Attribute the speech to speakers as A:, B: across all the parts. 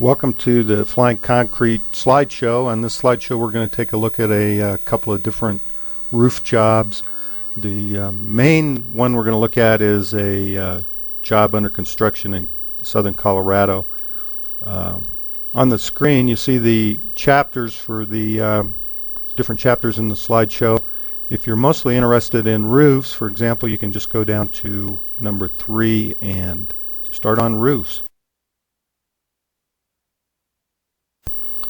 A: Welcome to the Flying Concrete slideshow. On this slideshow we're going to take a look at a couple of different roof jobs. The main one we're going to look at is a job under construction in southern Colorado. On the screen you see the chapters for the different chapters in the slideshow. If you're mostly interested in roofs, for example, you can just go down to number 3 and start on roofs.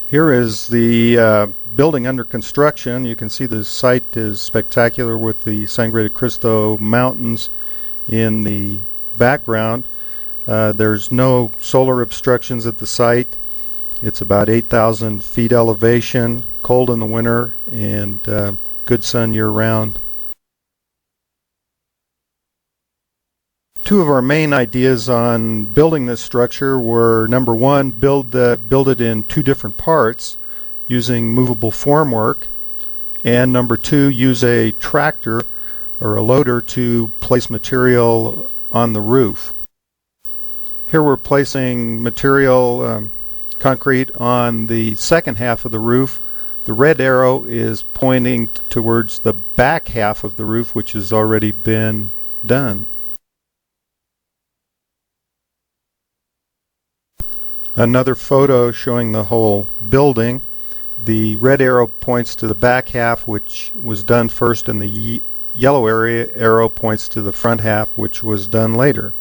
A: Here is the building under construction. You can see the site is spectacular with the Sangre de Cristo mountains in the background. There's no solar obstructions at the site. It's about 8,000 feet elevation, cold in the winter, and good sun year-round. Two of our main ideas on building this structure were, number one, build it in 2 different parts using movable formwork, and number 2, use a tractor or a loader to place material on the roof. Here we're placing material, concrete, on the second half of the roof. The red arrow is pointing towards the back half of the roof, which has already been done. Another photo showing the whole building. The red arrow points to the back half, which was done first, and the yellow arrow points to the front half, which was done later.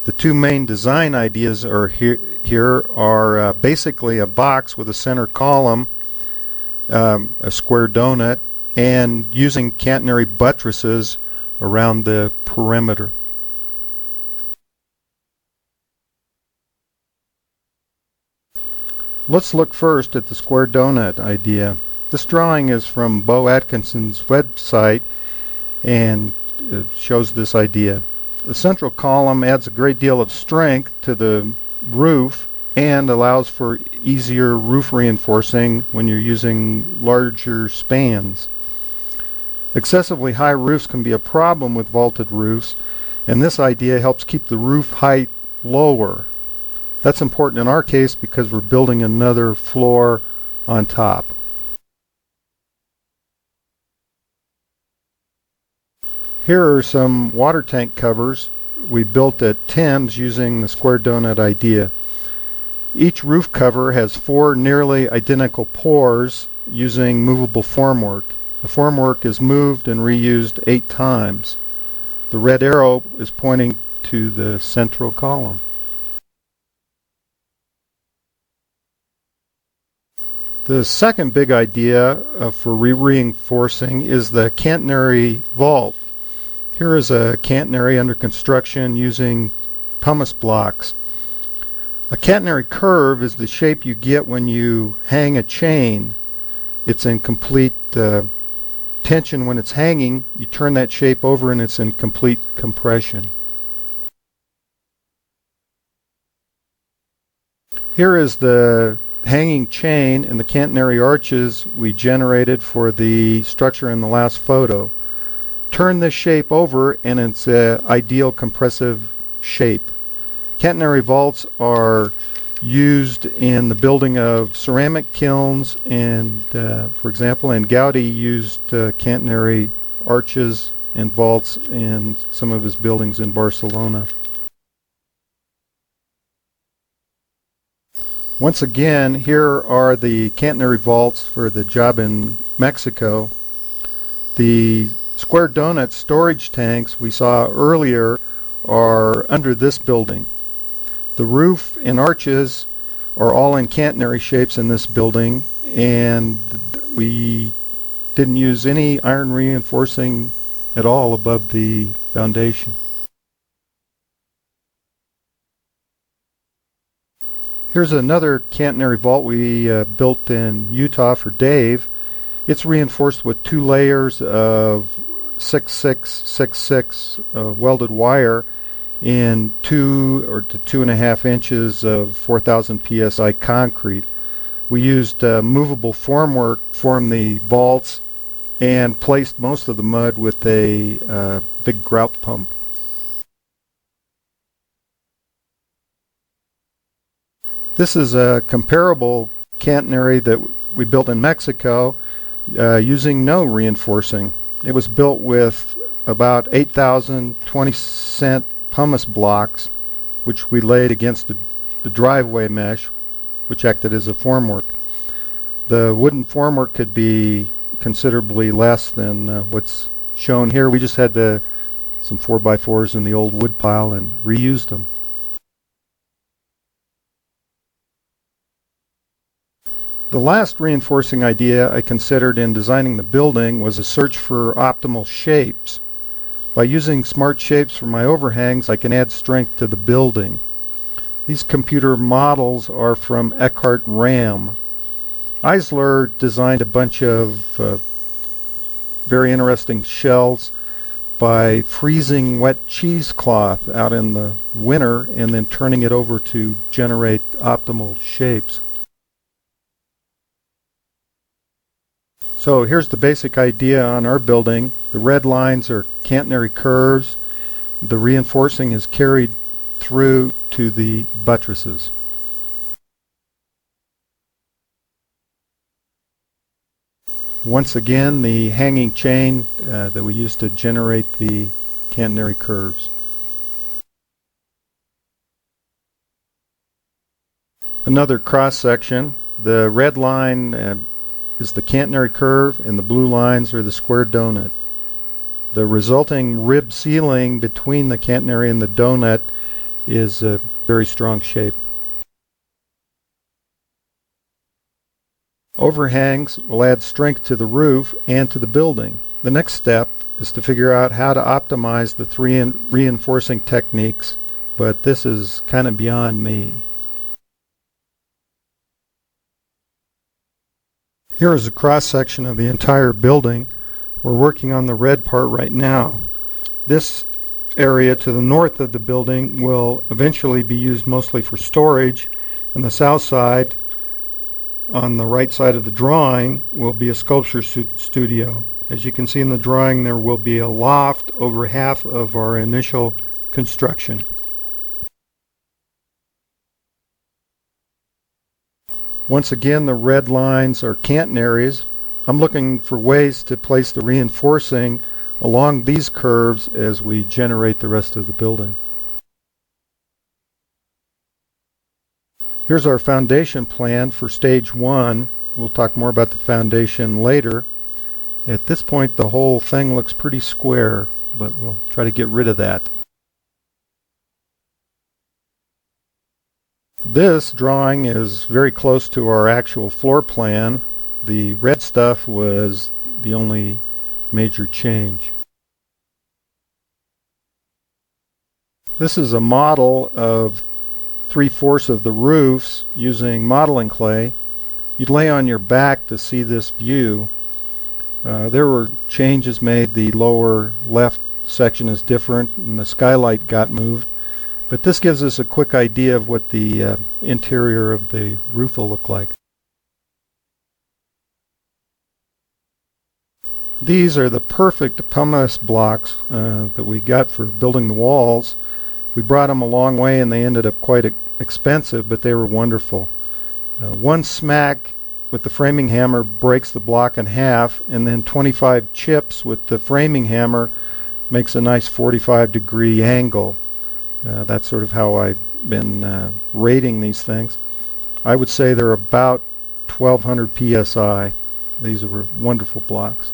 A: The two main design ideas are here are basically a box with a center column, a square donut, and using catenary buttresses around the perimeter. Let's look first at the square donut idea. This drawing is from Bo Atkinson's website and shows this idea. The central column adds a great deal of strength to the roof and allows for easier roof reinforcing when you're using larger spans. Excessively high roofs can be a problem with vaulted roofs, and this idea helps keep the roof height lower. That's important in our case because we're building another floor on top. Here are some water tank covers we built at Thames using the square donut idea. Each roof cover has 4 nearly identical pours using movable formwork. The formwork is moved and reused 8 times. The red arrow is pointing to the central column. The second big idea for reinforcing is the catenary vault. Here is a catenary under construction using pumice blocks. A catenary curve is the shape you get when you hang a chain. It's in complete tension when it's hanging. You turn that shape over and it's in complete compression. Here is the hanging chain and the catenary arches we generated for the structure in the last photo. Turn this shape over and it's an ideal compressive shape. Catenary vaults are used in the building of ceramic kilns, and for example, and Gaudi used catenary arches and vaults in some of his buildings in Barcelona. Once again, here are the catenary vaults for the job in Mexico. The square donut storage tanks we saw earlier are under this building. The roof and arches are all in catenary shapes in this building, and we didn't use any iron reinforcing at all above the foundation. Here's another catenary vault we built in Utah for Dave. It's reinforced with 2 layers of 6.6 welded wire in 2 to 2.5 inches of 4,000 psi concrete. We used movable formwork to form the vaults and placed most of the mud with a big grout pump. This is a comparable catenary that we built in Mexico using no reinforcing. It was built with about 8,000 20-cent pumice blocks, which we laid against the driveway mesh, which acted as a formwork. The wooden formwork could be considerably less than what's shown here. We just had some 4x4s in the old wood pile and reused them. The last reinforcing idea I considered in designing the building was a search for optimal shapes. By using smart shapes for my overhangs, I can add strength to the building. These computer models are from Eckhart Ram. Eisler designed a bunch of very interesting shells by freezing wet cheesecloth out in the winter and then turning it over to generate optimal shapes. So here's the basic idea on our building. The red lines are catenary curves. The reinforcing is carried through to the buttresses. Once again, the hanging chain that we used to generate the catenary curves. Another cross section. The red line is the catenary curve and the blue lines are the square donut. The resulting rib ceiling between the catenary and the donut is a very strong shape. Overhangs will add strength to the roof and to the building. The next step is to figure out how to optimize the three reinforcing techniques, but this is kind of beyond me. Here is a cross-section of the entire building. We're working on the red part right now. This area to the north of the building will eventually be used mostly for storage, and the south side, on the right side of the drawing, will be a sculpture studio. As you can see in the drawing, there will be a loft over half of our initial construction. Once again, the red lines are catenaries. I'm looking for ways to place the reinforcing along these curves as we generate the rest of the building. Here's our foundation plan for stage 1. We'll talk more about the foundation later. At this point, the whole thing looks pretty square, but we'll try to get rid of that. This drawing is very close to our actual floor plan. The red stuff was the only major change. This is a model of 3/4 of the roofs using modeling clay. You'd lay on your back to see this view. There were changes made. The lower left section is different and the skylight got moved. But this gives us a quick idea of what the interior of the roof will look like. These are the perfect pumice blocks that we got for building the walls. We brought them a long way and they ended up quite expensive, but they were wonderful. One smack with the framing hammer breaks the block in half, and then 25 chips with the framing hammer makes a nice 45-degree angle. That's sort of how I've been rating these things. I would say they're about 1200 psi. These are wonderful blocks.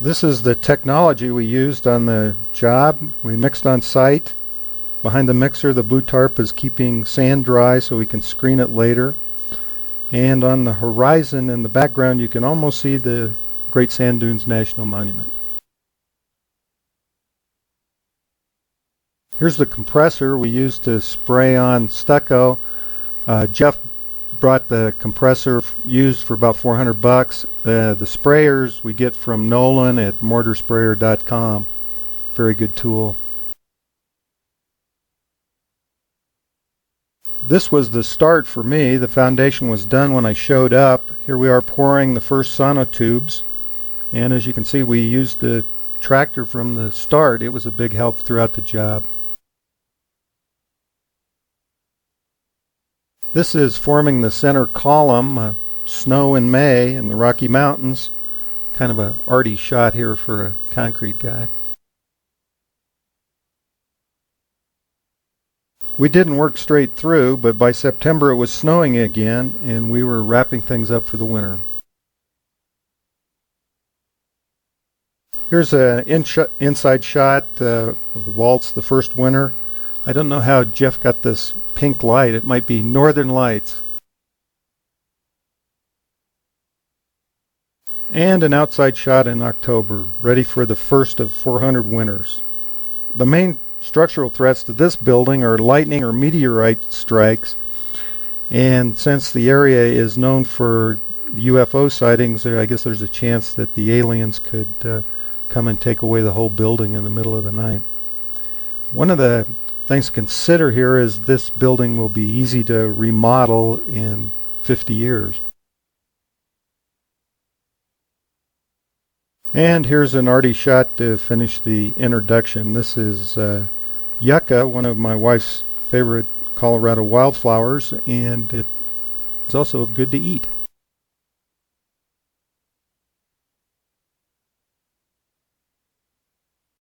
A: This is the technology we used on the job. We mixed on site. Behind the mixer, the blue tarp is keeping sand dry so we can screen it later. And on the horizon in the background, you can almost see the Great Sand Dunes National Monument. Here's the compressor we used to spray on stucco. Jeff brought the compressor used for about $400. The sprayers we get from Nolan at mortarsprayer.com. Very good tool. This was the start for me. The foundation was done when I showed up. Here we are pouring the first sonotubes. And as you can see, we used the tractor from the start. It was a big help throughout the job. This is forming the center column, snow in May in the Rocky Mountains. Kind of a arty shot here for a concrete guy. We didn't work straight through, but by September it was snowing again, and we were wrapping things up for the winter. Here's an inside shot of the vaults the first winter. I don't know how Jeff got this pink light. It might be Northern Lights. And an outside shot in October, ready for the first of 400 winters. The main structural threats to this building are lightning or meteorite strikes, and since the area is known for UFO sightings, I guess there's a chance that the aliens could come and take away the whole building in the middle of the night. One of the things to consider here is this building will be easy to remodel in 50 years. And here's an arty shot to finish the introduction. This is yucca, one of my wife's favorite Colorado wildflowers, and it's also good to eat.